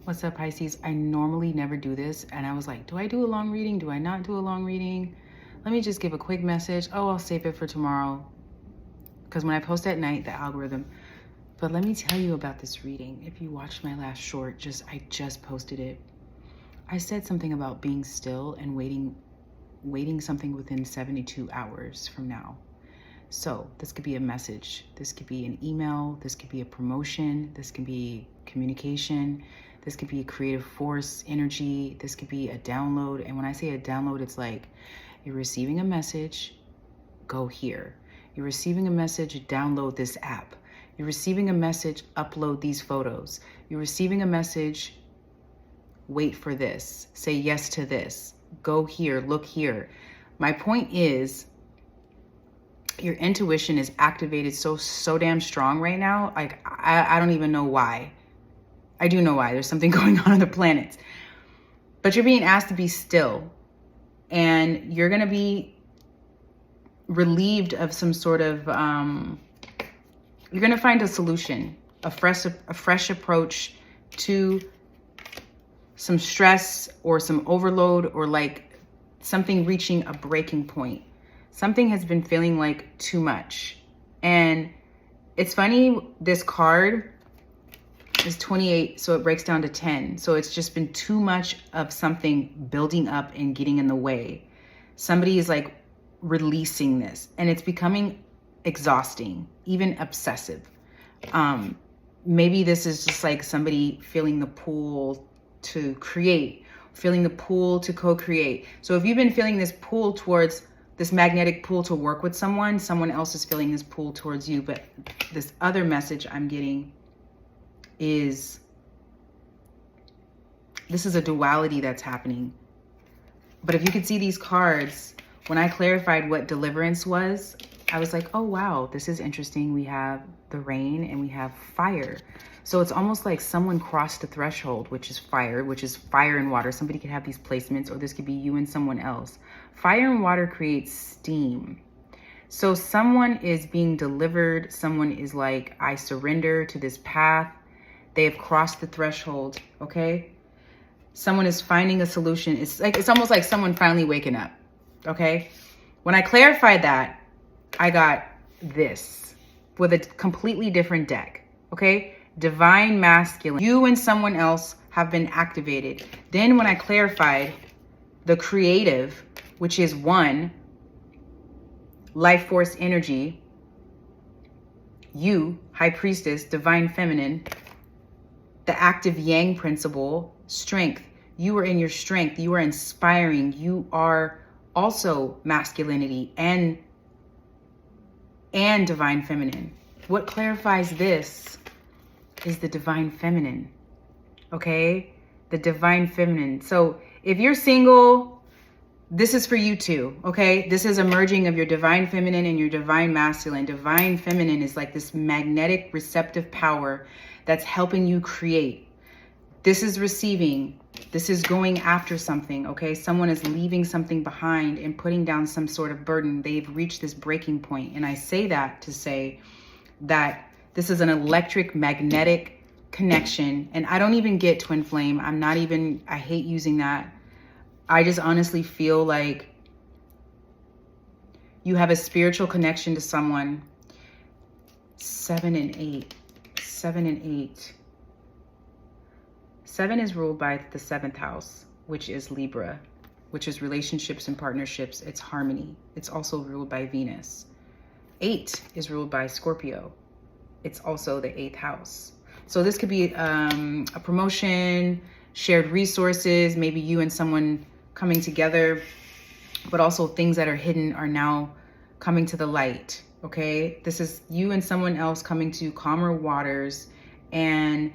What's up, Pisces? I normally never do this, and I was like, do I do a long reading? Do I not do a long reading? Let me just give a quick message. Oh, I'll save it for tomorrow, because when I post at night, the algorithm. But let me tell you about this reading. If you watched my last short, I just posted it. I said something about being still and waiting something within 72 hours from now. So this could be a message. This could be an email. This could be a promotion. This can be communication. This could be a creative force, energy. This could be a download. And when I say a download, it's like you're receiving a message, go here. You're receiving a message, download this app. You're receiving a message, upload these photos. You're receiving a message, wait for this. Say yes to this. Go here, look here. My point is, your intuition is activated so damn strong right now. Like, I don't even know why. I do know why. There's something going on the planets. But you're being asked to be still. And you're going to be relieved of some sort of, you're going to find a solution, a fresh approach to some stress or some overload, or like something reaching a breaking point. Something has been feeling like too much. And it's funny, this card is 28, so it breaks down to 10. So it's just been too much of something building up and getting in the way. Somebody is like releasing this, and it's becoming exhausting, even obsessive. Maybe this is just like somebody feeling the pull to create, feeling the pull to co-create. So if you've been feeling this pull towards this magnetic pull to work with someone else is feeling this pull towards you. But this other message I'm getting is, this is a duality that's happening. But if you could see these cards, when I clarified what deliverance was, I was like, oh wow, this is interesting. We have the rain and we have fire. So it's almost like someone crossed the threshold, which is fire and water. Somebody could have these placements, or this could be you and someone else. Fire and water creates steam. So someone is being delivered. Someone is like, I surrender to this path. They have crossed the threshold, okay? Someone is finding a solution. It's almost like someone finally waking up, okay? When I clarified that, I got this with a completely different deck, okay? Divine masculine. You and someone else have been activated. Then when I clarified the creative, which is one, life force energy, you, high priestess, divine feminine, the active yang principle, strength. You are in your strength. You are inspiring. You are also masculinity and divine feminine. What clarifies this is the divine feminine, okay? The divine feminine. So if you're single, this is for you too, okay? This is a merging of your divine feminine and your divine masculine. Divine feminine is like this magnetic receptive power that's helping you create. This is receiving. This is going after something, okay? Someone is leaving something behind and putting down some sort of burden. They've reached this breaking point. And I say that to say that this is an electric magnetic connection. And I don't even get twin flame. I hate using that. I just honestly feel like you have a spiritual connection to someone. 7 and 8. 7 and 8. 7 is ruled by the 7th house, which is Libra, which is relationships and partnerships. It's harmony. It's also ruled by Venus. 8 is ruled by Scorpio. It's also the 8th house. So this could be a promotion, shared resources, maybe you and someone coming together, but also things that are hidden are now coming to the light, okay? This is you and someone else coming to calmer waters, and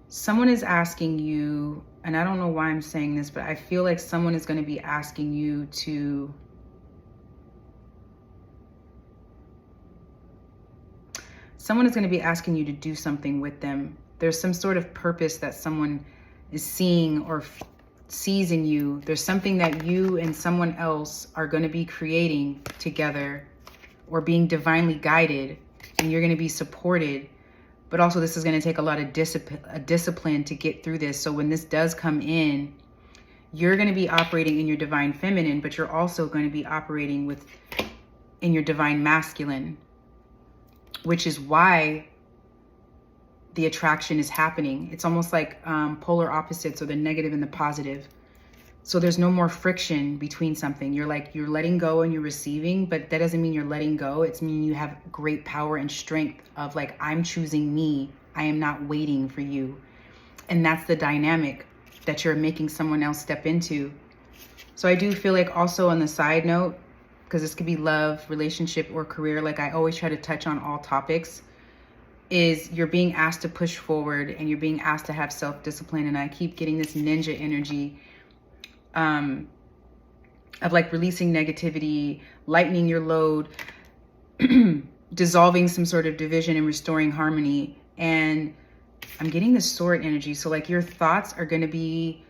someone is asking you, and I don't know why I'm saying this, but I feel like someone is going to be asking you to do something with them. There's some sort of purpose that someone is seeing or sees in you. There's something that you and someone else are going to be creating together or being divinely guided, and you're going to be supported But also this is going to take a lot of discipline to get through this. So when this does come in, you're going to be operating in your divine feminine, but you're also going to be operating in your divine masculine, which is why the attraction is happening. It's almost like polar opposites, or the negative and the positive. So there's no more friction between something. You're letting go and you're receiving, but that doesn't mean you're letting go. It's mean you have great power and strength of like, I'm choosing me. I am not waiting for you. And that's the dynamic that you're making someone else step into. So I do feel like also on the side note, because this could be love, relationship, or career, like I always try to touch on all topics, is you're being asked to push forward and you're being asked to have self-discipline. And I keep getting this ninja energy of like releasing negativity, lightening your load, dissolving some sort of division and restoring harmony. And I'm getting the sword energy. So like your thoughts are going to be,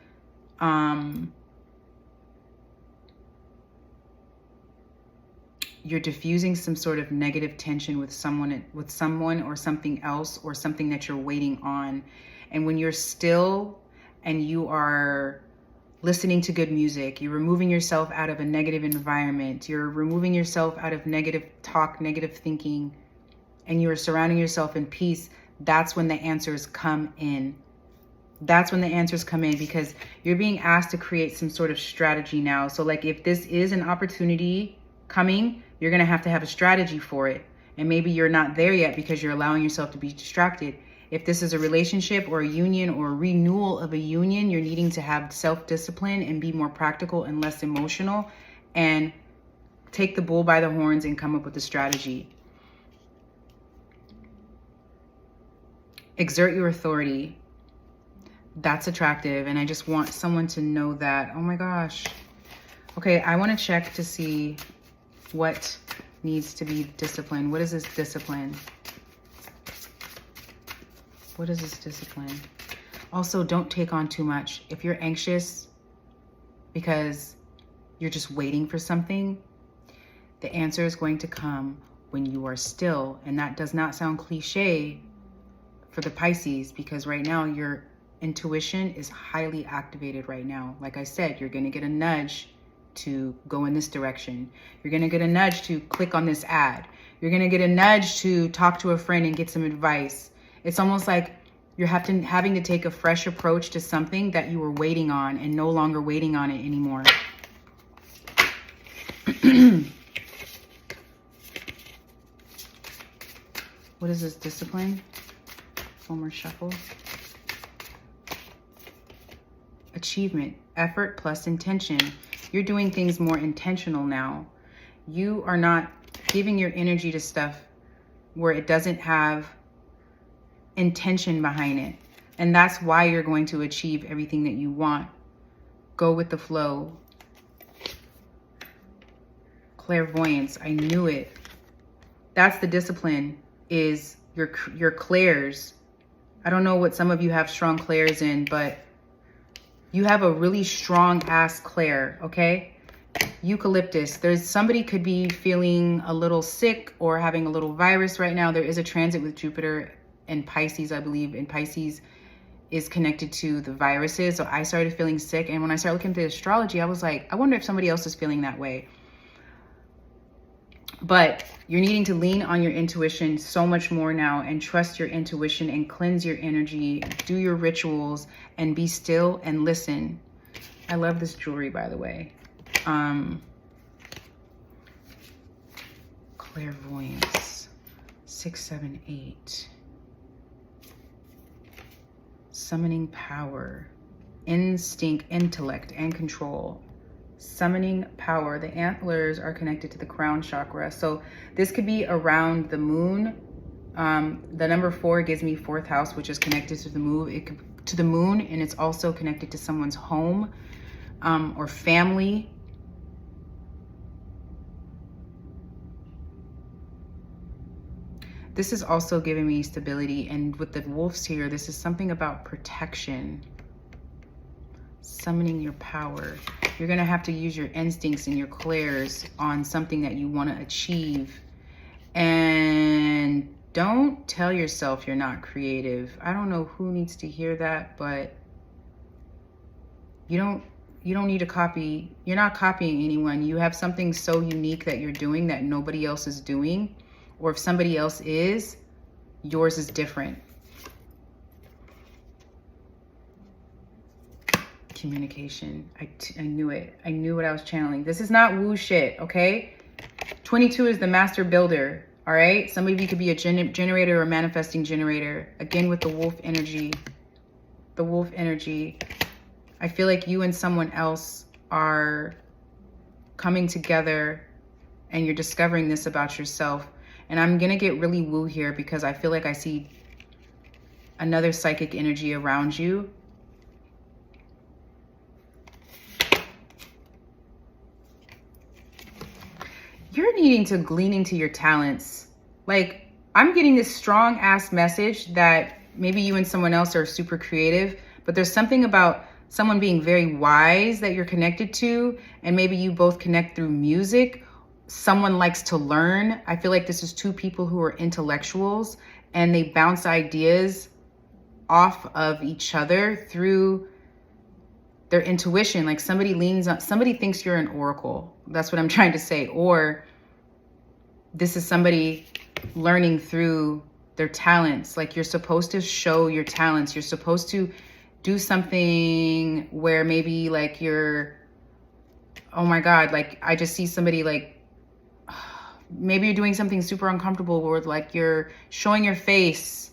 you're diffusing some sort of negative tension with someone or something else, or something that you're waiting on. And when you're still and you are listening to good music, you're removing yourself out of a negative environment, you're removing yourself out of negative talk, negative thinking, and you are surrounding yourself in peace, that's when the answers come in. That's when the answers come in, because you're being asked to create some sort of strategy now. So like if this is an opportunity coming, you're going to have a strategy for it. And maybe you're not there yet because you're allowing yourself to be distracted. If this is a relationship or a union or a renewal of a union, you're needing to have self-discipline and be more practical and less emotional, and take the bull by the horns and come up with a strategy. Exert your authority. That's attractive. And I just want someone to know that. Oh my gosh. Okay, I want to check to see what needs to be disciplined. What is this discipline? What is this discipline? Also, don't take on too much. If you're anxious because you're just waiting for something, the answer is going to come when you are still. And that does not sound cliche for the Pisces, because right now your intuition is highly activated right now. Like I said, you're going to get a nudge to go in this direction. You're going to get a nudge to click on this ad. You're going to get a nudge to talk to a friend and get some advice. It's almost like you're having to take a fresh approach to something that you were waiting on and no longer waiting on it anymore. What is this discipline? One more shuffle. Achievement, effort plus intention. You're doing things more intentional now. You are not giving your energy to stuff where it doesn't have intention behind it. And that's why you're going to achieve everything that you want. Go with the flow. Clairvoyance, I knew it. That's the discipline, is your clairs. I don't know what some of you have strong clairs in, but you have a really strong ass clair, okay? Eucalyptus. Somebody could be feeling a little sick or having a little virus right now. There is a transit with Jupiter and Pisces, I believe, and Pisces is connected to the viruses. So I started feeling sick. And when I started looking into astrology, I was like, I wonder if somebody else is feeling that way. But you're needing to lean on your intuition so much more now, and trust your intuition and cleanse your energy, do your rituals, and be still and listen. I love this jewelry, by the way. Clairvoyance, 6, 7, 8. Summoning power, instinct, intellect, and control. Summoning power. The antlers are connected to the crown chakra. So this could be around the moon. The number 4 gives me 4th house, which is connected to the moon. And it's also connected to someone's home or family. This is also giving me stability. And with the wolves here, this is something about protection. Summoning your power. You're going to have to use your instincts and your clairs on something that you want to achieve. And Don't tell yourself you're not creative. I don't know who needs to hear that, but you don't need to copy. You're not copying anyone. You have something so unique that you're doing that nobody else is doing. Or if somebody else is, yours is different. Communication. I knew it. I knew what I was channeling. This is not woo shit, okay? 22 is the master builder, all right? Some of you could be a generator or manifesting generator. Again, with the wolf energy. The wolf energy. I feel like you and someone else are coming together and you're discovering this about yourself. And I'm going to get really woo here because I feel like I see another psychic energy around you. You're needing to glean into your talents. Like, I'm getting this strong ass message that maybe you and someone else are super creative, but there's something about someone being very wise that you're connected to, and maybe you both connect through music. Someone likes to learn. I feel like this is two people who are intellectuals and they bounce ideas off of each other through their intuition. Like somebody leans on, somebody thinks you're an oracle. That's what I'm trying to say. Or this is somebody learning through their talents. Like you're supposed to show your talents. You're supposed to do something where maybe like you're, oh my God, like I just see somebody like, maybe you're doing something super uncomfortable where like you're showing your face.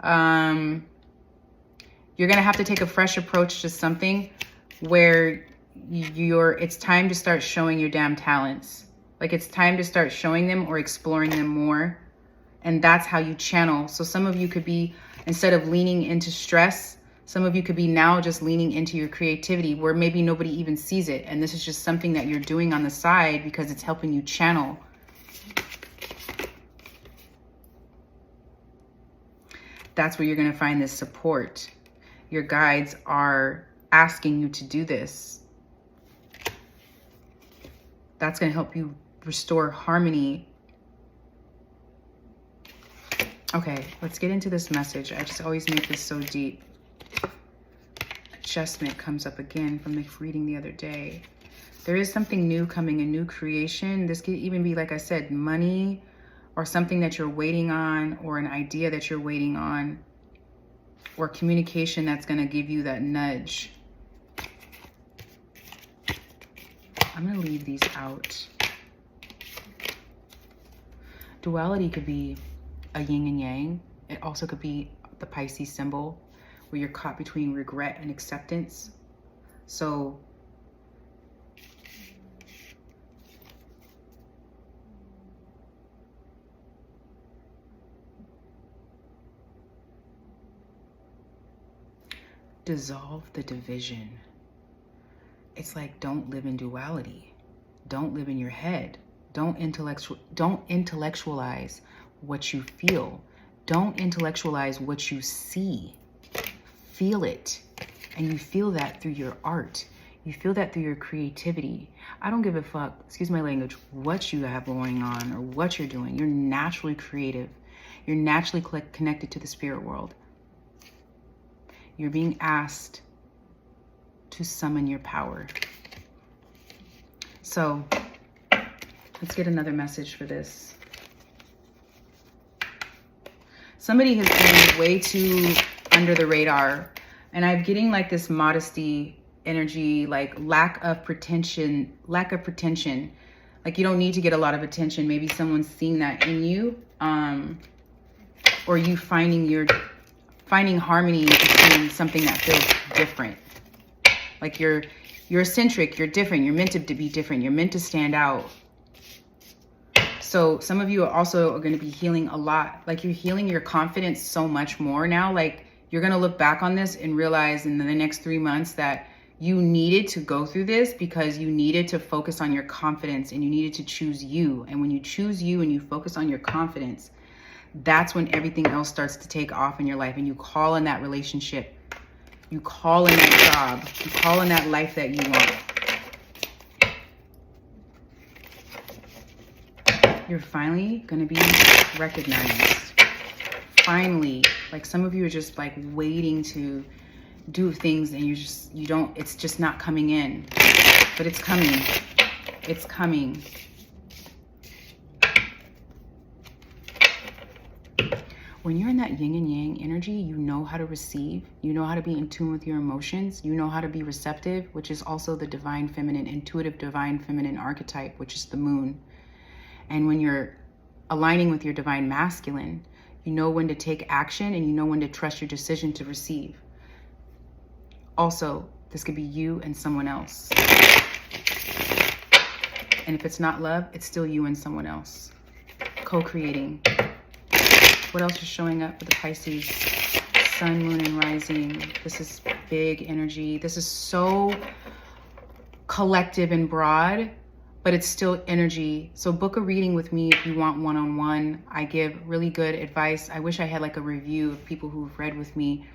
You're going to have to take a fresh approach to something where it's time to start showing your damn talents. Like it's time to start showing them or exploring them more. And that's how you channel. So some of you could be, instead of leaning into stress, some of you could be now just leaning into your creativity where maybe nobody even sees it. And this is just something that you're doing on the side because it's helping you channel. That's where you're going to find this support. Your guides are asking you to do this. That's going to help you restore harmony. Okay, let's get into this message. I just always make this so deep. Adjustment comes up again from the reading the other day. There is something new coming, a new creation. This could even be, like I said, money or something that you're waiting on, or an idea that you're waiting on, or communication that's going to give you that nudge. I'm going to leave these out. Duality could be a yin and yang. It also could be the Pisces symbol, where you're caught between regret and acceptance. So dissolve the division. It's like, don't live in duality. Don't live in your head. Don't intellectualize what you feel. Don't intellectualize what you see. Feel it. And you feel that through your art. You feel that through your creativity. I don't give a fuck, excuse my language, what you have going on or what you're doing. You're naturally creative. You're naturally connected to the spirit world. You're being asked to summon your power. So let's get another message for this. Somebody has been way too under the radar, and I'm getting like this modesty energy, like lack of pretension. Like you don't need to get a lot of attention. Maybe someone's seeing that in you, or you finding harmony between something that feels different. Like you're eccentric, you're different, you're meant to be different, you're meant to stand out. So some of you are also going to be healing a lot. Like you're healing your confidence so much more now. Like you're going to look back on this and realize in the next 3 months that you needed to go through this because you needed to focus on your confidence and you needed to choose you. And when you choose you and you focus on your confidence, that's when everything else starts to take off in your life, and you call in that relationship. You call in that job. You call in that life that you want. You're finally going to be recognized. finally, like some of you are just like waiting to do things and it's just not coming in, but it's coming. It's coming. When you're in that yin and yang energy, you know how to receive, you know how to be in tune with your emotions, you know how to be receptive, which is also the divine feminine, intuitive divine feminine archetype, which is the moon. And when you're aligning with your divine masculine, you know when to take action and you know when to trust your decision to receive. Also, this could be you and someone else. And if it's not love, it's still you and someone else. Co-creating. What else is showing up for the Pisces? Sun, moon, and rising. This is big energy. This is so collective and broad, but it's still energy. So book a reading with me if you want one-on-one. I give really good advice. I wish I had like a review of people who've read with me,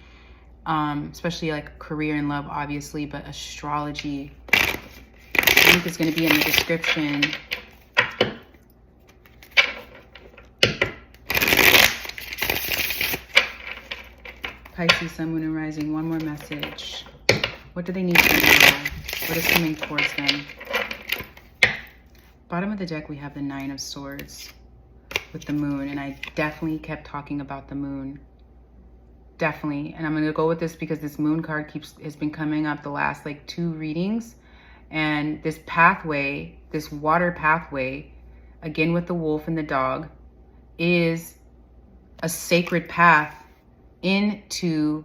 especially like career and love, obviously, but astrology. Link is going to be in the description. Pisces, Sun, Moon, and Rising. One more message. What do they need to know? What is coming towards them? Bottom of the deck, we have the Nine of Swords with the moon. And I definitely kept talking about the moon. Definitely. And I'm going to go with this because this moon card has been coming up the last like 2 readings. And this pathway, this water pathway, again with the wolf and the dog, is a sacred path into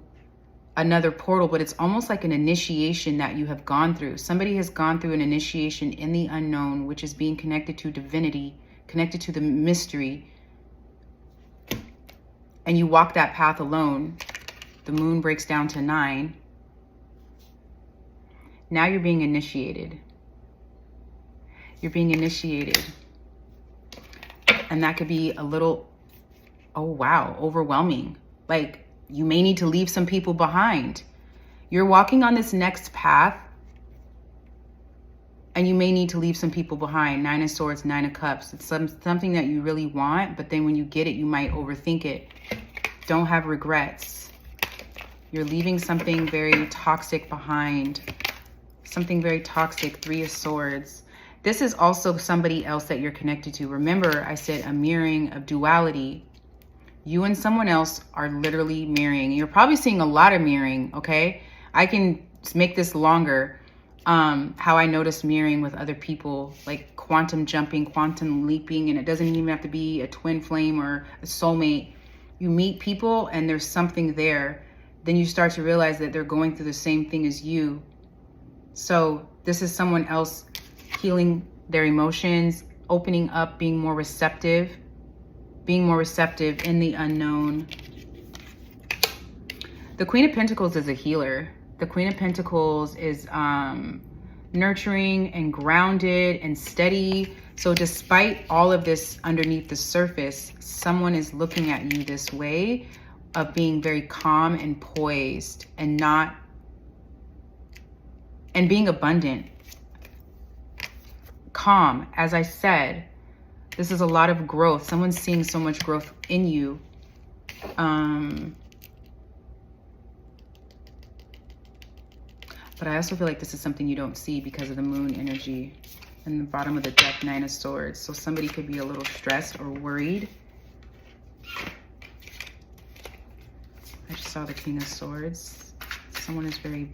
another portal, but it's almost like an initiation that you have gone through. Somebody has gone through an initiation in the unknown, which is being connected to divinity, connected to the mystery. And you walk that path alone. The moon breaks down to 9. Now you're being initiated. You're being initiated. And that could be a little, oh wow, overwhelming. Like you may need to leave some people behind. You're walking on this next path and you may need to leave some people behind. 9 of Swords, 9 of Cups. It's something that you really want, but then when you get it, you might overthink it. Don't have regrets. You're leaving something very toxic behind. Something very toxic. 3 of Swords. This is also somebody else that you're connected to. Remember, I said a mirroring of duality. You and someone else are literally mirroring. You're probably seeing a lot of mirroring, okay? I can make this longer. How I noticed mirroring with other people, like quantum jumping, quantum leaping, and it doesn't even have to be a twin flame or a soulmate. You meet people and there's something there. Then you start to realize that they're going through the same thing as you. So this is someone else healing their emotions, opening up, being more receptive in the unknown. The Queen of Pentacles is a healer. The Queen of Pentacles is nurturing and grounded and steady. So despite all of this underneath the surface, someone is looking at you this way of being very calm and poised and being abundant. Calm, as I said, this is a lot of growth. Someone's seeing so much growth in you. But I also feel like this is something you don't see because of the moon energy. And the bottom of the deck, 9 of Swords. So somebody could be a little stressed or worried. I just saw the King of Swords. Someone is very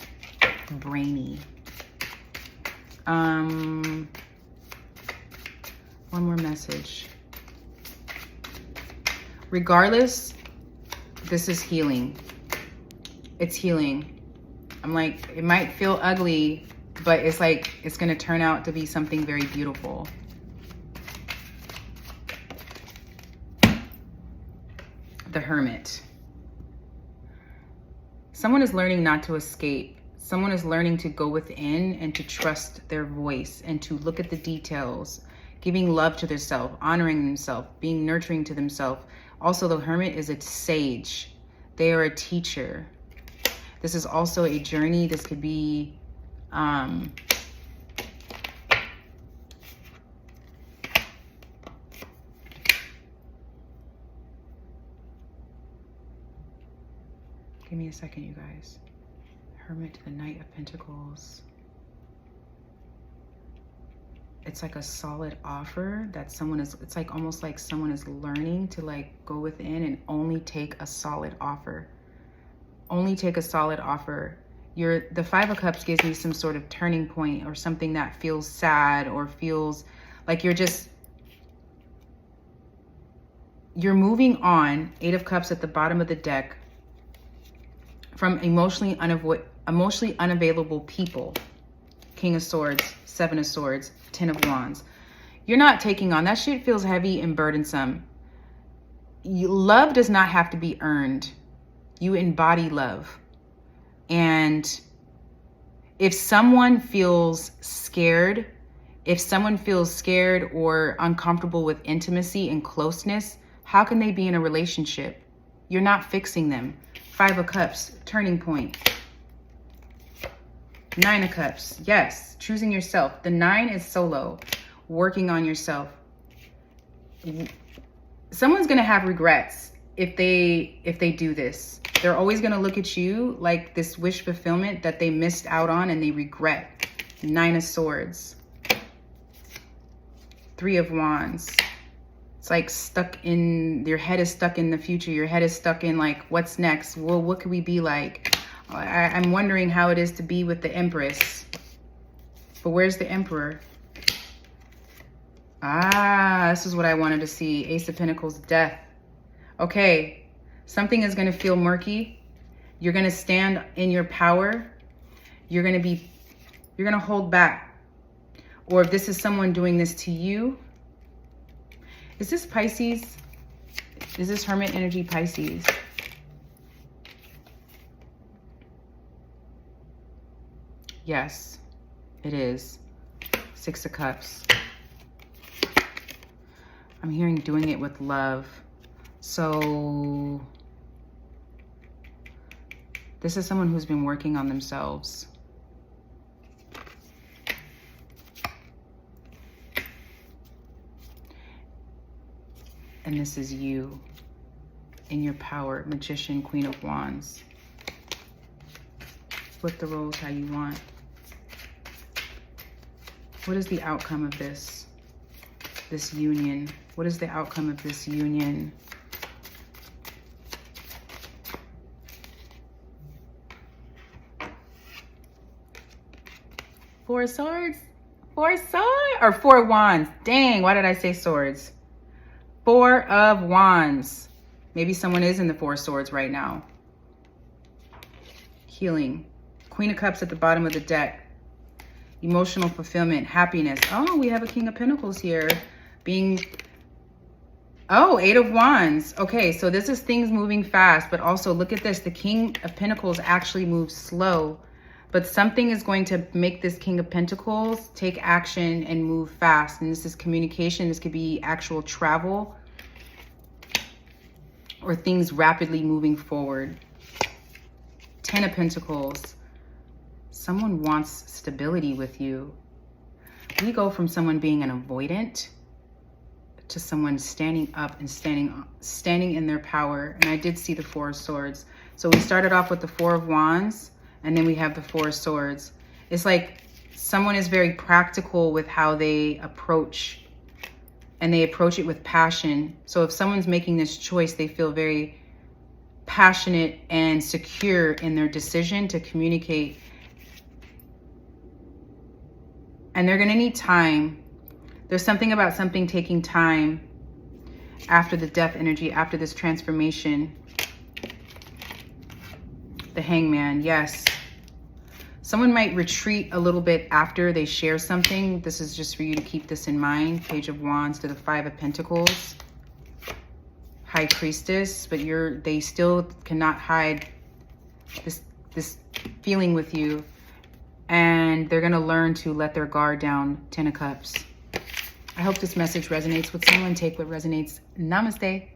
brainy. One more message. Regardless, this is healing. It's healing. I'm like, it might feel ugly, but it's like, it's going to turn out to be something very beautiful. The Hermit. Someone is learning not to escape. Someone is learning to go within and to trust their voice and to look at the details, giving love to themselves, honoring themselves, being nurturing to themselves. Also, the Hermit is a sage. They are a teacher. This is also a journey. This could be me a second, you guys. Hermit to the Knight of Pentacles. It's like a solid offer that someone is, it's like almost like someone is learning to like go within and only take a solid offer. Only take a solid offer. The Five of Cups gives me some sort of turning point or something that feels sad or feels like you're moving on. Eight of Cups at the bottom of the deck from emotionally unavailable people. King of Swords, Seven of Swords, Ten of Wands. You're not taking on. That shit feels heavy and burdensome. Love does not have to be earned. You embody love. And if someone feels scared, or uncomfortable with intimacy and closeness, how can they be in a relationship? You're not fixing them. Five of Cups, turning point. Nine of Cups, yes, choosing yourself. The 9 is solo, working on yourself. Someone's gonna have regrets if they do this. They're always gonna look at you like this wish fulfillment that they missed out on and they regret. 9 of Swords. 3 of Wands. It's like your head is stuck in the future. Your head is stuck in like, what's next? Well, what could we be like? I'm wondering how it is to be with the Empress. But where's the Emperor? Ah, this is what I wanted to see. Ace of Pentacles, Death. Okay, something is going to feel murky. You're going to stand in your power. You're going to hold back. Or if this is someone doing this to you. Is this Pisces? Is this Hermit energy Pisces? Yes, it is. 6 of Cups. I'm hearing doing it with love. So this is someone who's been working on themselves. And this is you in your power. Magician, Queen of Wands. Flip the roles how you want. What is the outcome of this union? What is the outcome of this union? Four of Swords? Four Swords? Or Four Wands. Dang, why did I say swords? Four of Wands. Maybe someone is in the Four Swords right now. Healing. Queen of Cups at the bottom of the deck. Emotional fulfillment, happiness. Oh, we have a King of Pentacles here. Oh, Eight of Wands. Okay, so this is things moving fast, but also look at this. The King of Pentacles actually moves slow, but something is going to make this King of Pentacles take action and move fast. And this is communication. This could be actual travel or things rapidly moving forward. 10 of Pentacles. Someone wants stability with you. We go from someone being an avoidant to someone standing up and standing in their power. And I did see the Four of Swords. So we started off with the Four of Wands, and then we have the Four of Swords. It's like someone is very practical with how they approach, and they approach it with passion. So if someone's making this choice, they feel very passionate and secure in their decision to communicate. And they're gonna need time. There's something about something taking time after the death energy, after this transformation. The Hangman, yes. Someone might retreat a little bit after they share something. This is just for you to keep this in mind. Page of Wands to the Five of Pentacles. High Priestess, but they still cannot hide this feeling with you. And they're gonna learn to let their guard down. 10 of Cups. I hope this message resonates with someone. Take what resonates. Namaste.